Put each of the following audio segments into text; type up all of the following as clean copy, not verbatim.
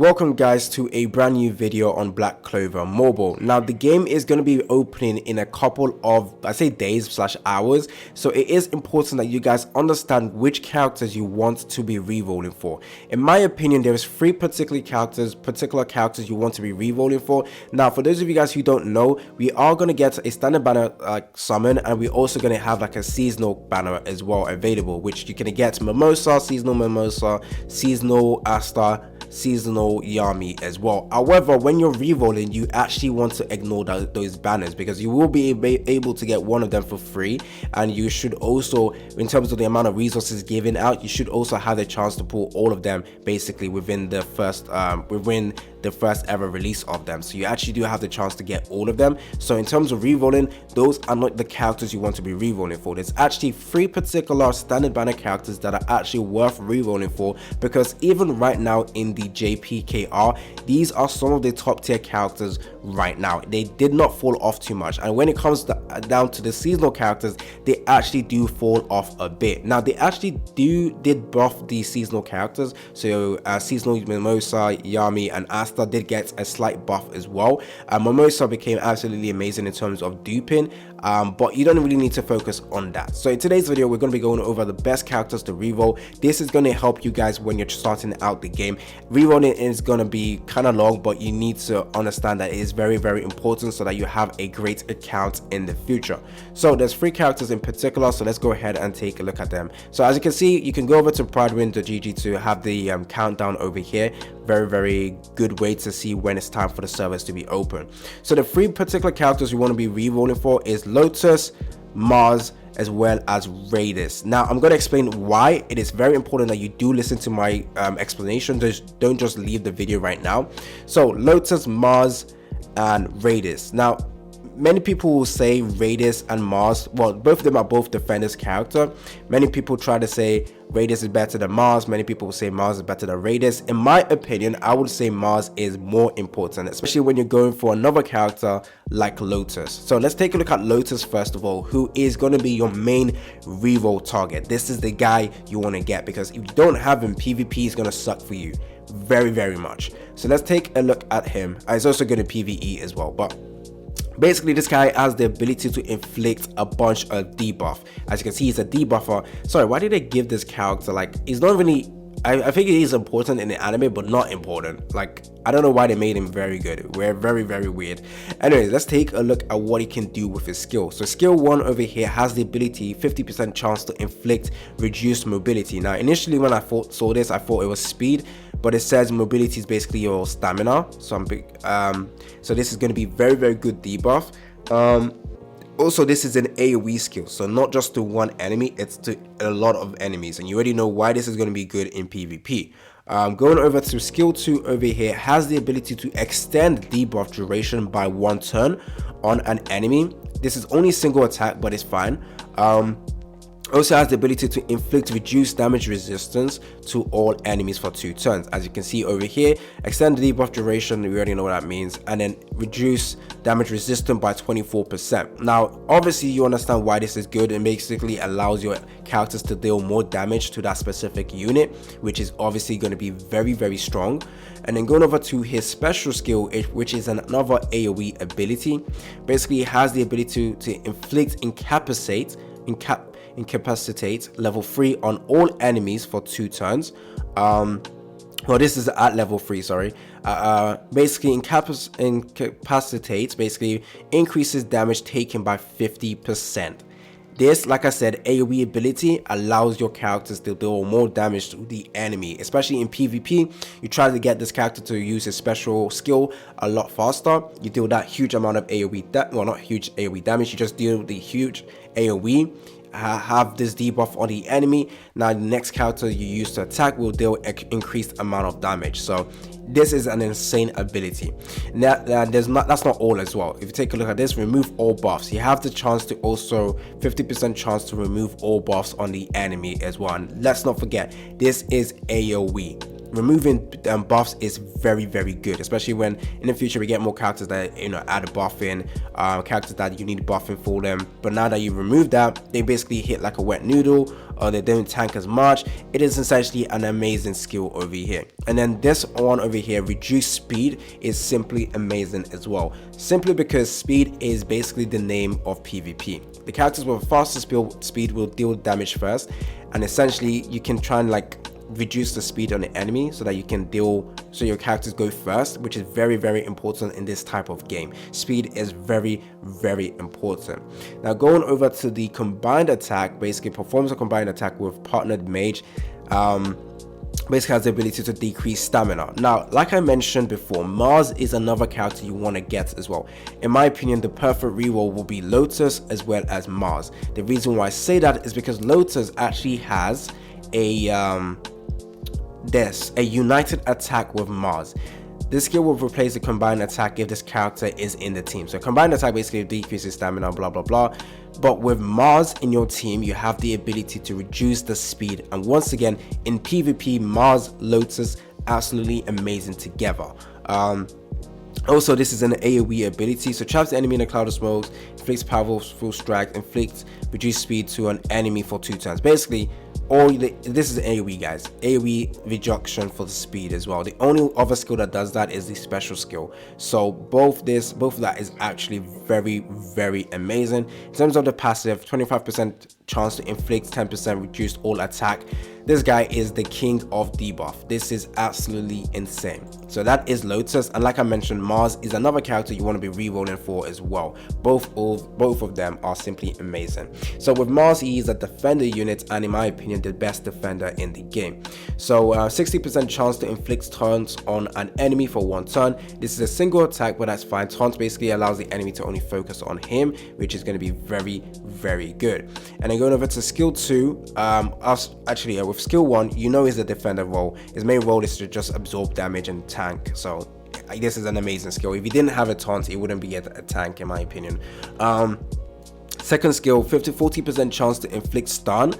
Welcome guys to a brand new video on Black Clover Mobile. Now the game is going to be opening in a couple of days / hours, so it is important that you guys understand which characters you want to be re-rolling for. In my opinion, there's three particular characters you want to be re-rolling for. Now for those of you guys who don't know, we are going to get a standard banner summon, and we're also going to have like a seasonal banner as well available, which you can get Mimosa, seasonal Asta, seasonal Yami as well. However, when you're re-rolling, you actually want to ignore those banners, because you will be able to get one of them for free, and you should also, in terms of the amount of resources given out, you should also have the chance to pull all of them basically within the first ever release of them. So you actually do have the chance to get all of them. So in terms of re-rolling, those are not the characters you want to be re-rolling for. There's actually three particular standard banner characters that are actually worth re-rolling for, because even right now in the JPKR, these are some of the top tier characters right now. They did not fall off too much, and when it comes down to the seasonal characters, they actually do fall off a bit. Now they actually did buff the seasonal characters, so seasonal Mimosa, Yami and Asta did get a slight buff as well. Mimosa became absolutely amazing in terms of duping, but you don't really need to focus on that. So in today's video, we're going to be going over the best characters to reroll. This is going to help you guys when you're starting out the game. Rerolling is going to be kind of long, but you need to understand that it is very important so that you have a great account in the future. So there's three characters in particular, so let's go ahead and take a look at them. So as you can see, you can go over to pridewin.gg to have the countdown over here. Very good way to see when it's time for the servers to be open. So the three particular characters you want to be re-rolling for is Lotus, Mars, as well as Raiders. Now I'm going to explain why it is very important that you do listen to my explanation. Don't just leave the video right now. So Lotus, Mars and Raiders. Now many people will say Raiders and Mars, well, both of them are both defenders character. Many people try to say Raiders is better than Mars. Many people will say Mars is better than Raiders. In my opinion, I would say Mars is more important, especially when you're going for another character like Lotus. So let's take a look at Lotus first of all, who is going to be your main reroll target. This is the guy you want to get, because if you don't have him, PvP is going to suck for you very much. So let's take a look at him. He's also good at PvE as well, but basically this guy has the ability to inflict a bunch of debuff. As you can see, he's a debuffer. Sorry, why did they give this character, like, he's not really, I think he is important in the anime, but not important. Like, I don't know why they made him very good. We're very weird. Anyways, let's take a look at what he can do with his skill. So skill 1 over here has the ability 50% chance to inflict reduced mobility. Now initially when I saw this, I thought it was speed, but it says mobility is basically your stamina. So so this is going to be very good debuff. Also, this is an AoE skill, so not just to one enemy, it's to a lot of enemies, and you already know why this is going to be good in PvP. Going over to skill 2 over here, has the ability to extend debuff duration by 1 turn on an enemy. This is only single attack, but it's fine. Also has the ability to inflict reduced damage resistance to all enemies for 2 turns. As you can see over here, extend the debuff duration, we already know what that means, and then reduce damage resistance by 24%. Now obviously you understand why this is good. It basically allows your characters to deal more damage to that specific unit, which is obviously going to be very strong. And then going over to his special skill, which is another AoE ability, basically he has the ability to inflict incapacitate level 3 on all enemies for 2 turns. Well, this is at level 3, sorry. Basically incapacitates basically increases damage taken by 50%. This, like I said, AoE ability allows your characters to deal more damage to the enemy, especially in PvP. You try to get this character to use his special skill a lot faster. You deal that huge amount of AoE, well, not huge AoE damage, you just deal the huge AoE. Have this debuff on the enemy. Now the next character you use to attack will deal increased amount of damage. So this is an insane ability. Now that's not all as well. If you take a look at this, remove all buffs. You have the chance to also 50% chance to remove all buffs on the enemy as well. And let's not forget, this is AoE. Removing buffs is very good, especially when in the future we get more characters that, you know, add a buff in, characters that you need buffing for them. But now that you remove that, they basically hit like a wet noodle. or they don't tank as much, it is essentially an amazing skill over here. And then this one over here, reduce speed, is simply amazing as well, simply because speed is basically the name of PvP. The characters with faster speed will deal damage first, and essentially you can try and like reduce the speed on the enemy so that you can deal, so your characters go first, which is very, very important in this type of game. Speed is very, very important. Now going over to the combined attack, basically performs a combined attack with partnered mage, basically has the ability to decrease stamina. Now, like I mentioned before, Mars is another character you want to get as well. In my opinion, the perfect reroll will be Lotus as well as Mars. The reason why I say that is because Lotus actually has a united attack with Mars. This skill will replace the combined attack if this character is in the team. So combined attack basically decreases stamina, blah blah blah. But with Mars in your team, you have the ability to reduce the speed. And once again, in PvP, Mars, Lotus, absolutely amazing together. Also, this is an AoE ability, so traps the enemy in a cloud of smoke, inflicts powerful full strike, inflicts reduced speed to an enemy for 2 turns. Basically, this is AoE, guys. AoE reduction for the speed as well. The only other skill that does that is the special skill. So both of that is actually very, very amazing. In terms of the passive, 25% chance to inflict 10% reduced all attack. This guy is the king of debuff. This is absolutely insane. So that is Lotus, and like I mentioned, Mars is another character you want to be re-rolling for as well. Both of them are simply amazing. So with Mars, he is a defender unit, and in my opinion, the best defender in the game. So 60% chance to inflict taunts on an enemy for 1 turn. This is a single attack, but that's fine. Taunt basically allows the enemy to only focus on him, which is going to be very, very good. And then going over to skill 2, with skill 1, you know, is the defender role. His main role is to just absorb damage and tank. So this is an amazing skill. If he didn't have a taunt, he wouldn't be a tank, in my opinion. Second skill, 40% chance to inflict stun,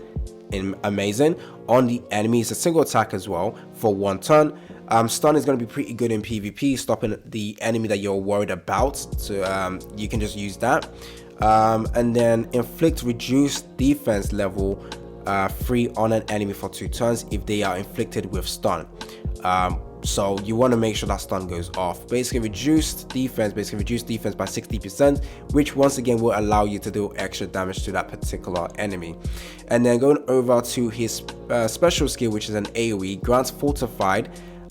amazing, on the enemy. It's a single attack as well for 1 turn. Stun is going to be pretty good in PvP, stopping the enemy that you're worried about. So you can just use that. And then inflict reduced defense level 3 on an enemy for 2 turns if they are inflicted with stun. So you want to make sure that stun goes off. Basically reduced defense by 60%, which once again will allow you to do extra damage to that particular enemy. And then going over to his special skill, which is an AoE, grants fortified,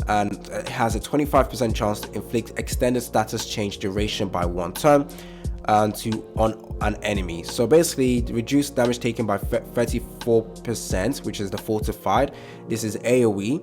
and it has a 25% chance to inflict extended status change duration by 1 turn on an enemy. So basically reduce damage taken by 34%, which is the fortified. This is AoE.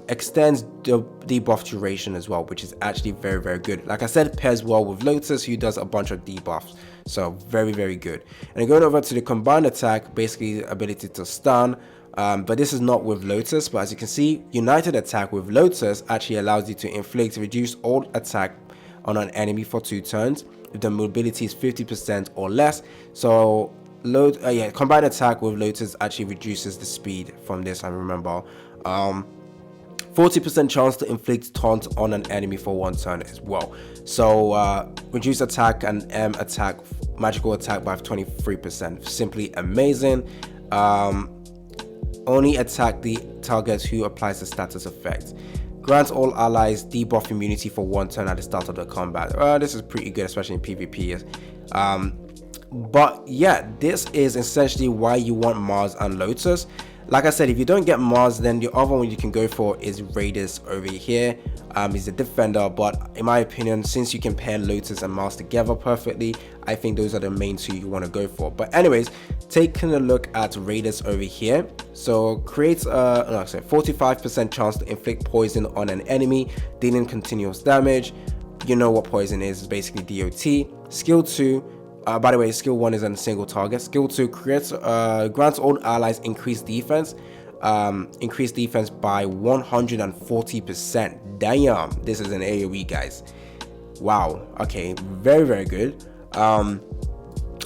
Extends the debuff duration as well, which is actually very, very good. Like I said, pairs well with Lotus, who does a bunch of debuffs. So very, very good. And going over to the combined attack, basically ability to stun. But this is not with Lotus, but as you can see, united attack with Lotus actually allows you to inflict reduced all attack on an enemy for 2 turns if the mobility is 50% or less. So combined attack with Lotus actually reduces the speed from this, I remember. 40% chance to inflict taunt on an enemy for 1 turn as well. So reduce attack and attack, magical attack by 23%. Simply amazing. Only attack the target who applies the status effect. Grants all allies debuff immunity for 1 turn at the start of the combat. This is pretty good, especially in PvP. But yeah, this is essentially why you want Mars and Lotus. Like I said, if you don't get Mars, then the other one you can go for is Raiders over here. He's a defender, but in my opinion, since you can pair Lotus and Mars together perfectly, I think those are the main 2 you want to go for. But anyways, taking a look at Raiders over here. So creates a 45% chance to inflict poison on an enemy, dealing continuous damage. You know what poison is, it's basically DOT. Skill 2. By the way, skill 1 is on a single target. Skill 2 grants all allies increased defense by 140%. Damn, this is an AoE, guys. Wow. Okay, very, very good.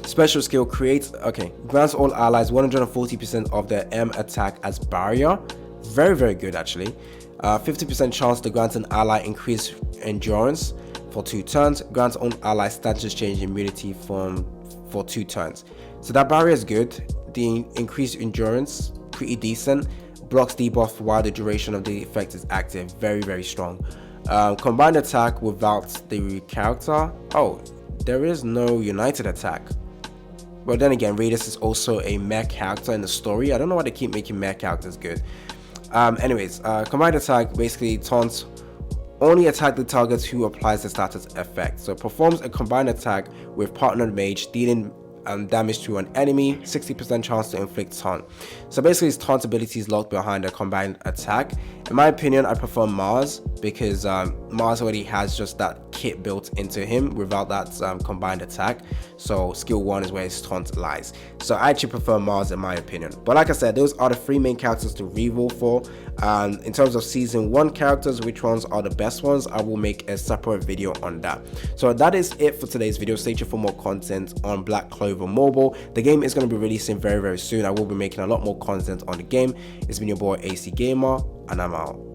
Special skill grants all allies 140% of their M attack as barrier. Very, very good actually. 50% chance to grant an ally increased endurance for 2 turns. Grants all ally status change immunity for 2 turns. So that barrier is good. the increased endurance, pretty decent. Blocks debuff while the duration of the effect is active, very strong. Combined attack without the character. Oh, there is no united attack. But then again, Radius is also a mech character in the story. I don't know why they keep making mech characters good. Combined attack basically taunts only attack the target who applies the status effect. So performs a combined attack with partnered mage, dealing damage to an enemy, 60% chance to inflict taunt. So basically his taunt ability is locked behind a combined attack. In my opinion, I prefer Mars because Mars already has just that kit built into him without that combined attack. So skill 1 is where his taunt lies. So I actually prefer Mars in my opinion. But like I said, those are the 3 main characters to reroll for. In terms of season 1 characters, which ones are the best ones, I will make a separate video on that. So that is it for today's video. Stay tuned for more content on Black Clover Mobile. The game is going to be releasing very soon. I will be making a lot more content on the game. It's been your boy AC Gamer, and I'm out.